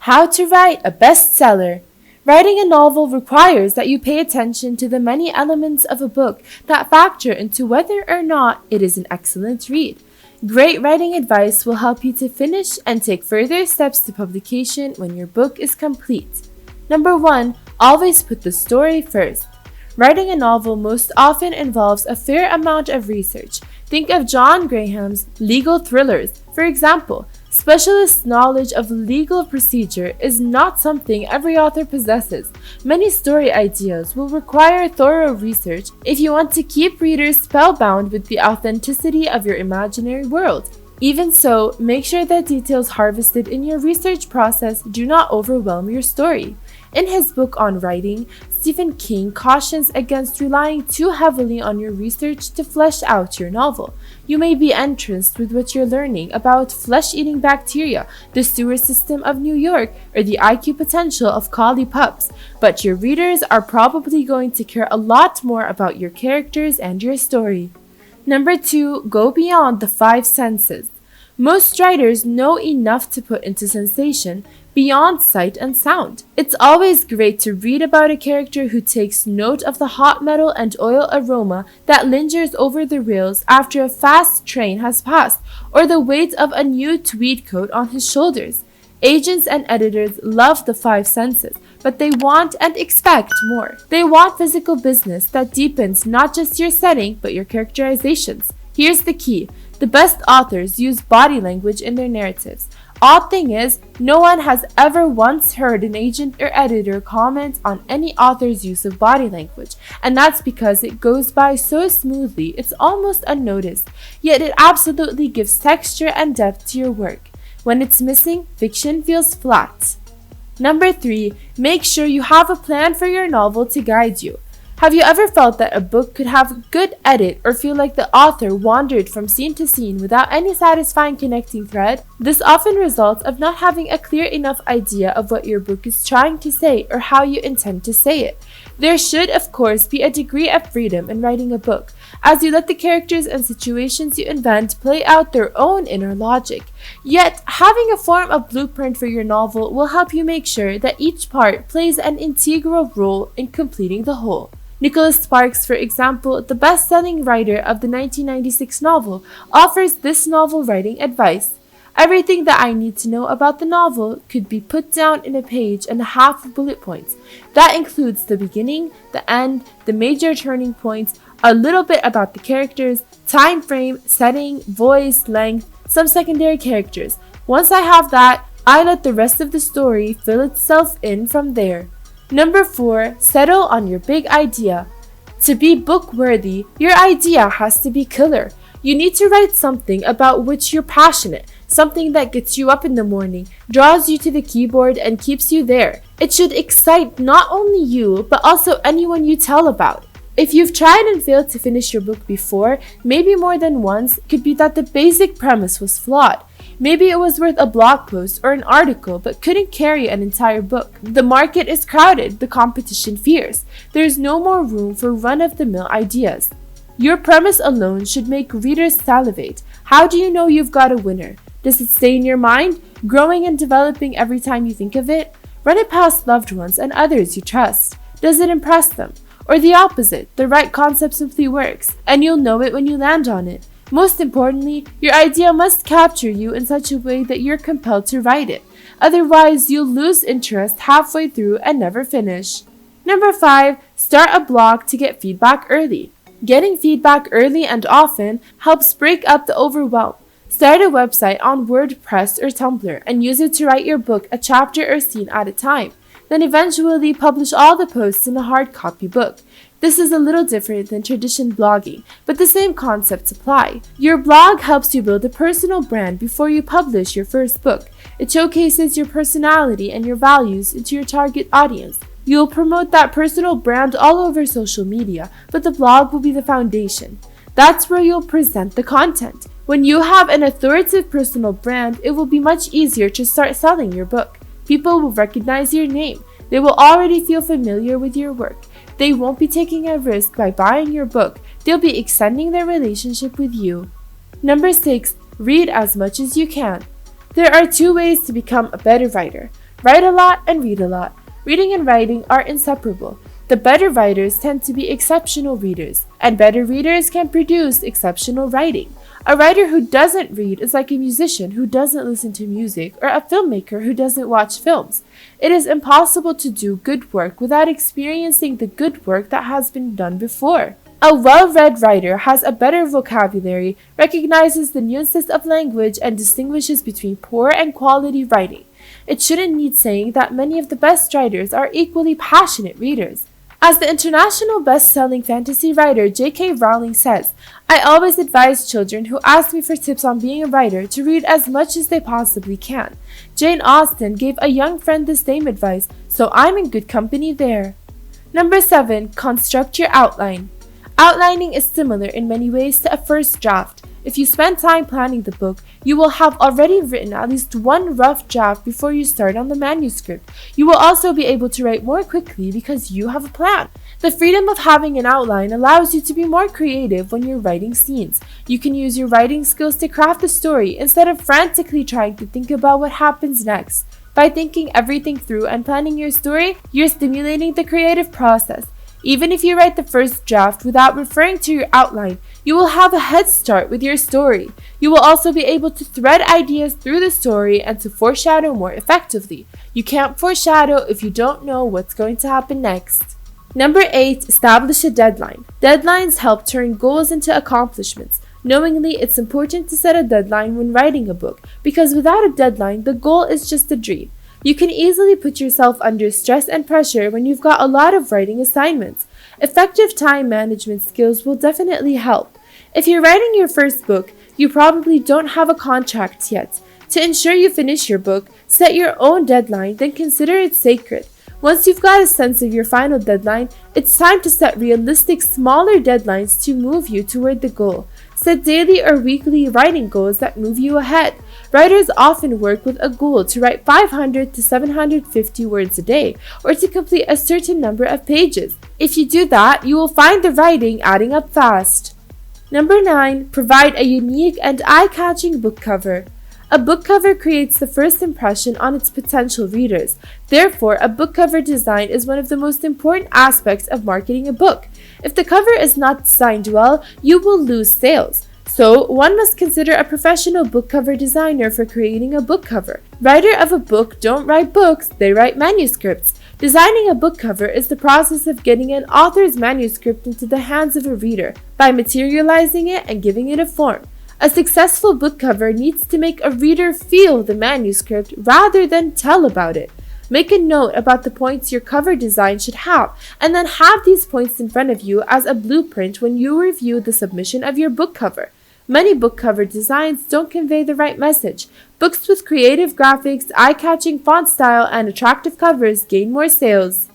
How to write a bestseller. Writing a novel requires that you pay attention to the many elements of a book that factor into whether or not it is an excellent read. Great writing advice will help you to finish and take further steps to publication when your book is complete. Number 1. Always put the story first. Writing a novel most often involves a fair amount of research. Think of John Graham's legal thrillers. For example, specialist knowledge of legal procedure is not something every author possesses. Many story ideas will require thorough research if you want to keep readers spellbound with the authenticity of your imaginary world. Even so, make sure that details harvested in your research process do not overwhelm your story. In his book on writing, Stephen King cautions against relying too heavily on your research to flesh out your novel. You may be entranced with what you're learning about flesh-eating bacteria, the sewer system of New York, or the IQ potential of collie pups, but your readers are probably going to care a lot more about your characters and your story. Number 2, go beyond the 5 senses. Most writers know enough to put into sensation beyond sight and sound. It's always great to read about a character who takes note of the hot metal and oil aroma that lingers over the rails after a fast train has passed, or the weight of a new tweed coat on his shoulders. Agents and editors love the 5 senses, but they want and expect more. They want physical business that deepens not just your setting, but your characterizations. Here's the key. The best authors use body language in their narratives. Odd thing is, no one has ever once heard an agent or editor comment on any author's use of body language, and that's because it goes by so smoothly it's almost unnoticed, yet it absolutely gives texture and depth to your work. When it's missing, fiction feels flat. Number 3, make sure you have a plan for your novel to guide you. Have you ever felt that a book could have a good edit or feel like the author wandered from scene to scene without any satisfying connecting thread? This often results of not having a clear enough idea of what your book is trying to say or how you intend to say it. There should, of course, be a degree of freedom in writing a book, as you let the characters and situations you invent play out their own inner logic. Yet, having a form of blueprint for your novel will help you make sure that each part plays an integral role in completing the whole. Nicholas Sparks, for example, the best-selling writer of the 1996 novel, offers this novel writing advice. Everything that I need to know about the novel could be put down in a page and a half of bullet points. That includes the beginning, the end, the major turning points, a little bit about the characters, time frame, setting, voice, length, some secondary characters. Once I have that, I let the rest of the story fill itself in from there. Number 4, settle on your big idea. To be book-worthy, your idea has to be killer. You need to write something about which you're passionate, something that gets you up in the morning, draws you to the keyboard, and keeps you there. It should excite not only you, but also anyone you tell about. If you've tried and failed to finish your book before, maybe more than once, it could be that the basic premise was flawed. Maybe it was worth a blog post or an article but couldn't carry an entire book. The market is crowded, the competition fierce. There's no more room for run-of-the-mill ideas. Your premise alone should make readers salivate. How do you know you've got a winner? Does it stay in your mind, growing and developing every time you think of it? Run it past loved ones and others you trust. Does it impress them? Or the opposite, the right concept simply works, and you'll know it when you land on it. Most importantly, your idea must capture you in such a way that you're compelled to write it. Otherwise, you'll lose interest halfway through and never finish. Number 5, start a blog to get feedback early. Getting feedback early and often helps break up the overwhelm. Start a website on WordPress or Tumblr and use it to write your book a chapter or scene at a time. Then eventually publish all the posts in a hard copy book. This is a little different than traditional blogging, but the same concepts apply. Your blog helps you build a personal brand before you publish your first book. It showcases your personality and your values to your target audience. You'll promote that personal brand all over social media, but the blog will be the foundation. That's where you'll present the content. When you have an authoritative personal brand, it will be much easier to start selling your book. People will recognize your name. They will already feel familiar with your work. They won't be taking a risk by buying your book. They'll be extending their relationship with you. Number 6, read as much as you can. There are 2 ways to become a better writer. Write a lot and read a lot. Reading and writing are inseparable. The better writers tend to be exceptional readers, and better readers can produce exceptional writing. A writer who doesn't read is like a musician who doesn't listen to music or a filmmaker who doesn't watch films. It is impossible to do good work without experiencing the good work that has been done before. A well-read writer has a better vocabulary, recognizes the nuances of language, and distinguishes between poor and quality writing. It shouldn't need saying that many of the best writers are equally passionate readers. As the international best-selling fantasy writer J.K. Rowling says, I always advise children who ask me for tips on being a writer to read as much as they possibly can. Jane Austen gave a young friend the same advice, so I'm in good company there. Number 7. Construct your outline. Outlining is similar in many ways to a first draft. If you spend time planning the book, you will have already written at least one rough draft before you start on the manuscript. You will also be able to write more quickly because you have a plan. The freedom of having an outline allows you to be more creative when you're writing scenes. You can use your writing skills to craft the story instead of frantically trying to think about what happens next. By thinking everything through and planning your story, you're stimulating the creative process. Even if you write the first draft without referring to your outline, you will have a head start with your story. You will also be able to thread ideas through the story and to foreshadow more effectively. You can't foreshadow if you don't know what's going to happen next. Number 8. Establish a deadline. Deadlines help turn goals into accomplishments. Knowingly, it's important to set a deadline when writing a book, because without a deadline, the goal is just a dream. You can easily put yourself under stress and pressure when you've got a lot of writing assignments. Effective time management skills will definitely help. If you're writing your first book, you probably don't have a contract yet. To ensure you finish your book, set your own deadline, then consider it sacred. Once you've got a sense of your final deadline, it's time to set realistic, smaller deadlines to move you toward the goal. Set daily or weekly writing goals that move you ahead. Writers often work with a goal to write 500 to 750 words a day, or to complete a certain number of pages. If you do that, you will find the writing adding up fast. Number 9. Provide a unique and eye-catching book cover. A book cover creates the first impression on its potential readers. Therefore, a book cover design is one of the most important aspects of marketing a book. If the cover is not designed well, you will lose sales. So, one must consider a professional book cover designer for creating a book cover. Writer of a book don't write books, they write manuscripts. Designing a book cover is the process of getting an author's manuscript into the hands of a reader by materializing it and giving it a form. A successful book cover needs to make a reader feel the manuscript rather than tell about it. Make a note about the points your cover design should have, and then have these points in front of you as a blueprint when you review the submission of your book cover. Many book cover designs don't convey the right message. Books with creative graphics, eye-catching font style, and attractive covers gain more sales.